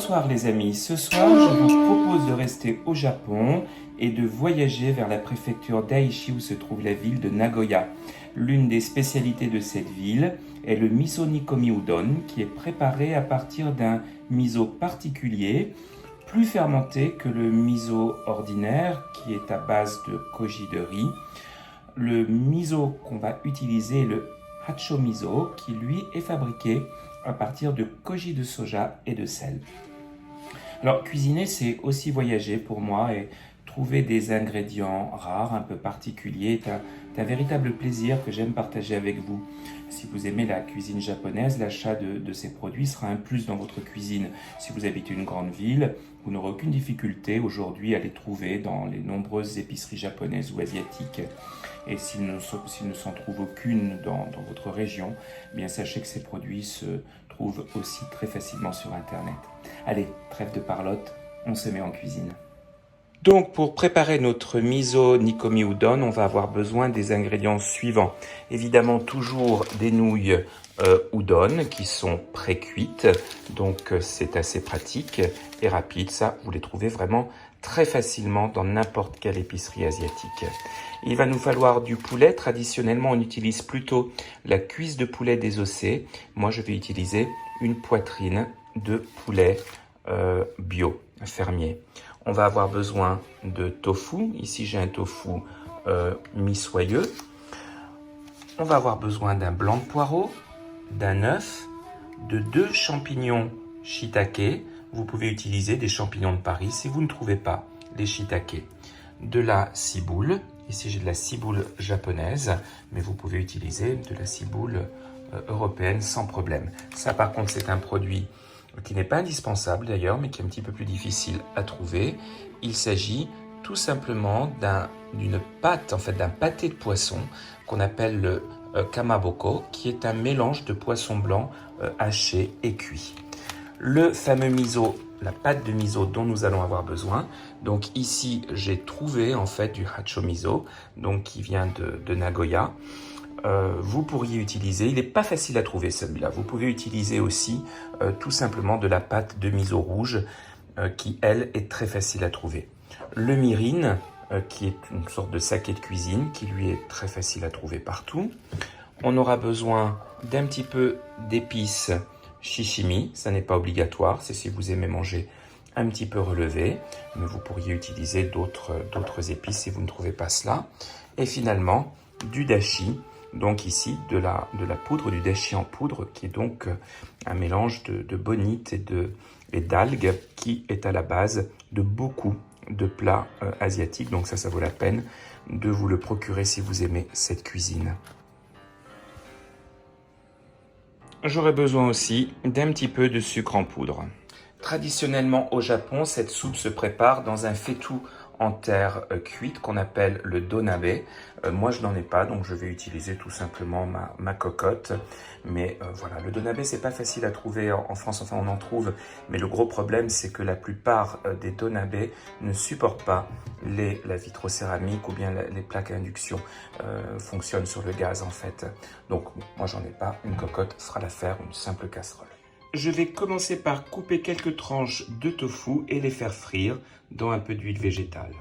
Bonsoir les amis, ce soir je vous propose de rester au Japon et de voyager vers la préfecture d'Aichi où se trouve la ville de Nagoya. L'une des spécialités de cette ville est le miso nikomi udon qui est préparé à partir d'un miso particulier, plus fermenté que le miso ordinaire qui est à base de koji de riz. Le miso qu'on va utiliser est le hacho miso qui lui est fabriqué à partir de koji de soja et de sel. Alors cuisiner c'est aussi voyager pour moi et trouver des ingrédients rares, un peu particuliers est un véritable plaisir que j'aime partager avec vous. Si vous aimez la cuisine japonaise, l'achat de ces produits sera un plus dans votre cuisine. Si vous habitez une grande ville, vous n'aurez aucune difficulté aujourd'hui à les trouver dans les nombreuses épiceries japonaises ou asiatiques. Et s'il ne s'en trouve aucune dans votre région, eh bien sachez que ces produits se trouvent aussi très facilement sur Internet. Allez, trêve de parlotte, on se met en cuisine. Donc pour préparer notre miso nikomi udon, on va avoir besoin des ingrédients suivants. Évidemment toujours des nouilles udon qui sont pré-cuites, donc c'est assez pratique et rapide. Ça, vous les trouvez vraiment très facilement dans n'importe quelle épicerie asiatique. Il va nous falloir du poulet. Traditionnellement, on utilise plutôt la cuisse de poulet désossée. Moi, je vais utiliser une poitrine de poulet bio, fermier. On va avoir besoin de tofu. Ici, j'ai un tofu mi-soyeux. On va avoir besoin d'un blanc de poireau, d'un œuf, de 2 champignons shiitake. Vous pouvez utiliser des champignons de Paris si vous ne trouvez pas les shiitake. De la ciboule. Ici, j'ai de la ciboule japonaise, mais vous pouvez utiliser de la ciboule européenne sans problème. Ça, par contre, c'est un produit qui n'est pas indispensable d'ailleurs, mais qui est un petit peu plus difficile à trouver. Il s'agit tout simplement d'une pâte, en fait d'un pâté de poisson qu'on appelle le kamaboko, qui est un mélange de poisson blanc haché et cuit. Le fameux miso, la pâte de miso dont nous allons avoir besoin. Donc ici, j'ai trouvé en fait du hacho miso, donc qui vient de Nagoya. Vous pourriez utiliser, il n'est pas facile à trouver celui-là, vous pouvez utiliser aussi tout simplement de la pâte de miso rouge qui, elle, est très facile à trouver. Le mirin, qui est une sorte de saké de cuisine, qui lui est très facile à trouver partout. On aura besoin d'un petit peu d'épices shichimi, ça n'est pas obligatoire, c'est si vous aimez manger un petit peu relevé, mais vous pourriez utiliser d'autres épices si vous ne trouvez pas cela. Et finalement, du dashi. Donc ici, de la poudre, du dashi en poudre, qui est donc un mélange de bonite et d'algues, qui est à la base de beaucoup de plats asiatiques. Donc ça vaut la peine de vous le procurer si vous aimez cette cuisine. J'aurai besoin aussi d'un petit peu de sucre en poudre. Traditionnellement au Japon, cette soupe se prépare dans un fettu en terre cuite qu'on appelle le donabe. Moi je n'en ai pas, donc je vais utiliser tout simplement ma cocotte. Mais voilà, le donabe c'est pas facile à trouver en France, enfin on en trouve, mais le gros problème c'est que la plupart des donabe ne supportent pas la vitrocéramique ou bien les plaques à induction fonctionnent sur le gaz en fait. Donc moi j'en ai pas, une cocotte fera l'affaire, une simple casserole. Je vais commencer par couper quelques tranches de tofu et les faire frire dans un peu d'huile végétale.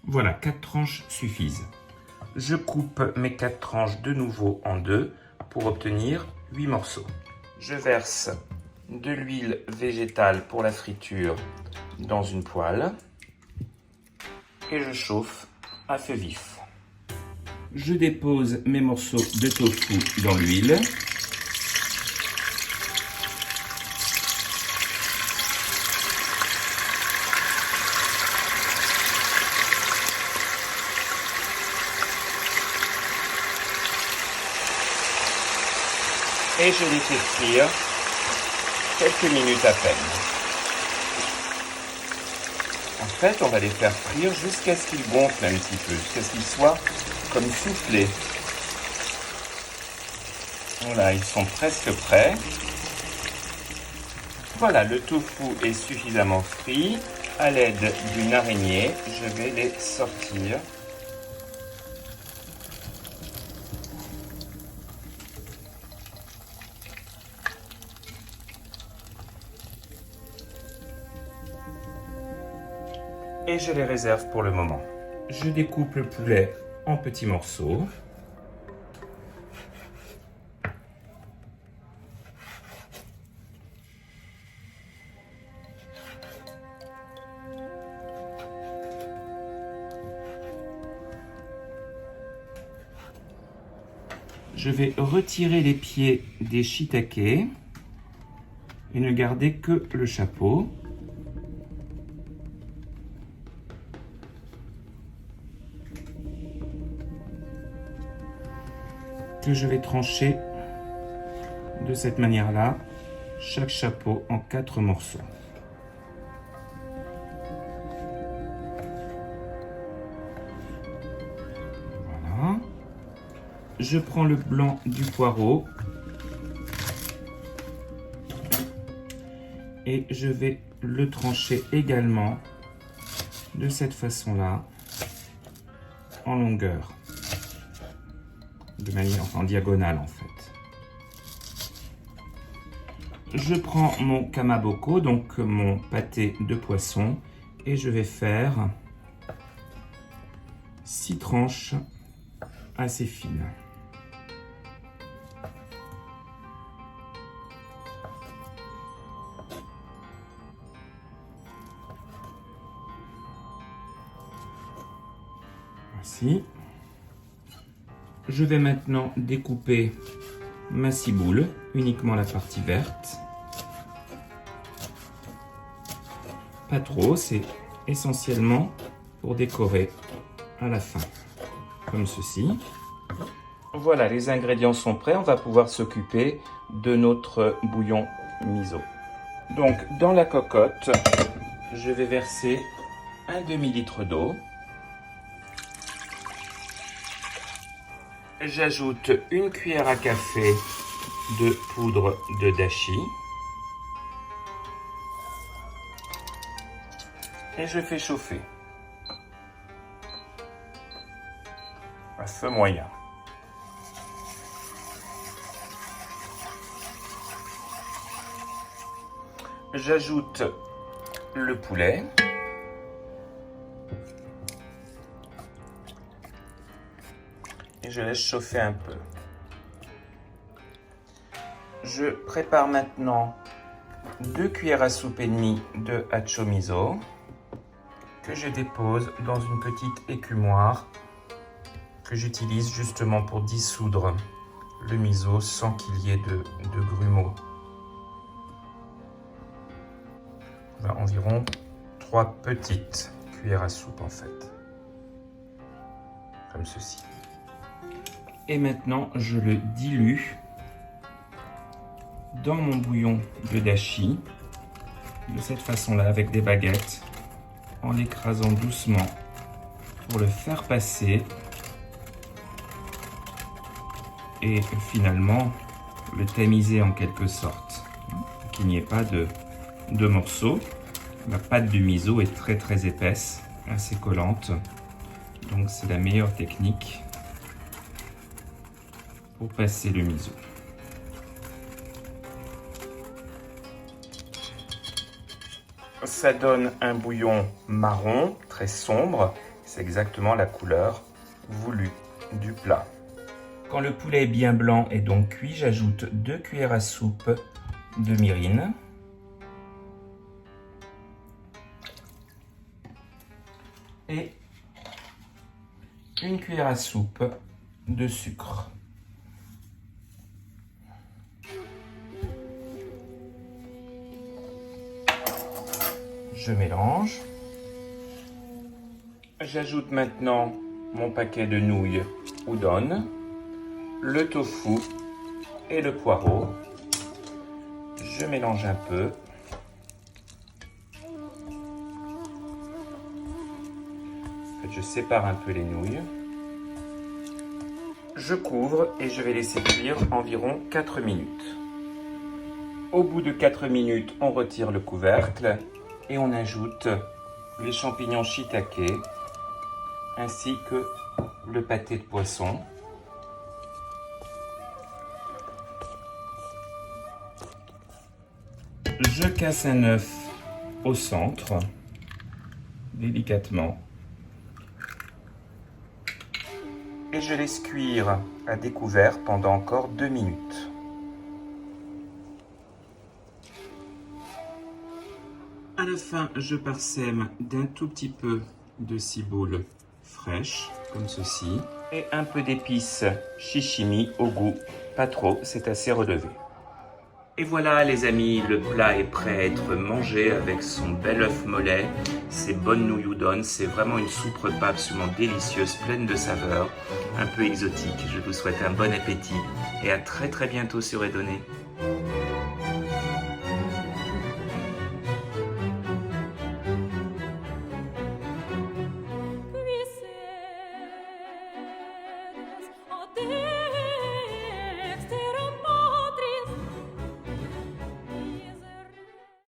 Voilà, 4 tranches suffisent. Je coupe mes 4 tranches de nouveau en 2 pour obtenir 8 morceaux. Je verse de l'huile végétale pour la friture dans une poêle et je chauffe à feu vif. Je dépose mes morceaux de tofu dans l'huile. Et je les fais frire quelques minutes à peine. En fait, on va les faire frire jusqu'à ce qu'ils gonflent un petit peu, jusqu'à ce qu'ils soient comme soufflés. Voilà, ils sont presque prêts. Voilà, le tofu est suffisamment frit. À l'aide d'une araignée, je vais les sortir. Et je les réserve pour le moment. Je découpe le poulet en petits morceaux. Je vais retirer les pieds des shiitake et ne garder que le chapeau. Que je vais trancher de cette manière-là, chaque chapeau en 4 morceaux. Voilà. Je prends le blanc du poireau et je vais le trancher également de cette façon-là, en longueur, de manière en diagonale en fait. Je prends mon kamaboko, donc mon pâté de poisson, et je vais faire 6 tranches assez fines. Voici. Je vais maintenant découper ma ciboule, uniquement la partie verte. Pas trop, c'est essentiellement pour décorer à la fin, comme ceci. Voilà, les ingrédients sont prêts, on va pouvoir s'occuper de notre bouillon miso. Donc, dans la cocotte, je vais verser un demi-litre d'eau. J'ajoute une cuillère à café de poudre de dashi. Et je fais chauffer à feu moyen. J'ajoute le poulet. Et je laisse chauffer un peu. Je prépare maintenant 2 cuillères à soupe et demie de hacho miso que je dépose dans une petite écumoire que j'utilise justement pour dissoudre le miso sans qu'il y ait de grumeaux. Environ 3 petites cuillères à soupe en fait, comme ceci. Et maintenant, je le dilue dans mon bouillon de dashi, de cette façon-là, avec des baguettes, en l'écrasant doucement pour le faire passer et finalement le tamiser en quelque sorte, qu'il n'y ait pas de morceaux. La pâte du miso est très épaisse, assez collante, donc c'est la meilleure technique pour passer le miso. Ça donne un bouillon marron, très sombre. C'est exactement la couleur voulue du plat. Quand le poulet est bien blanc et donc cuit, j'ajoute 2 cuillères à soupe de mirin. Et 1 cuillère à soupe de sucre. Je mélange. J'ajoute maintenant mon paquet de nouilles udon, le tofu et le poireau. Je mélange un peu. Je sépare un peu les nouilles. Je couvre et je vais laisser cuire environ 4 minutes. Au bout de 4 minutes, on retire le couvercle et on ajoute les champignons shiitake, ainsi que le pâté de poisson. Je casse un œuf au centre, délicatement, et je laisse cuire à découvert pendant encore 2 minutes. À la fin, je parsème d'un tout petit peu de ciboule fraîche, comme ceci, et un peu d'épices shichimi au goût, pas trop, c'est assez relevé. Et voilà les amis, le plat est prêt à être mangé avec son bel œuf mollet, ses bonnes nouilles udon. C'est vraiment une soupe repas absolument délicieuse, pleine de saveurs, un peu exotique. Je vous souhaite un bon appétit et à très bientôt sur Edonné.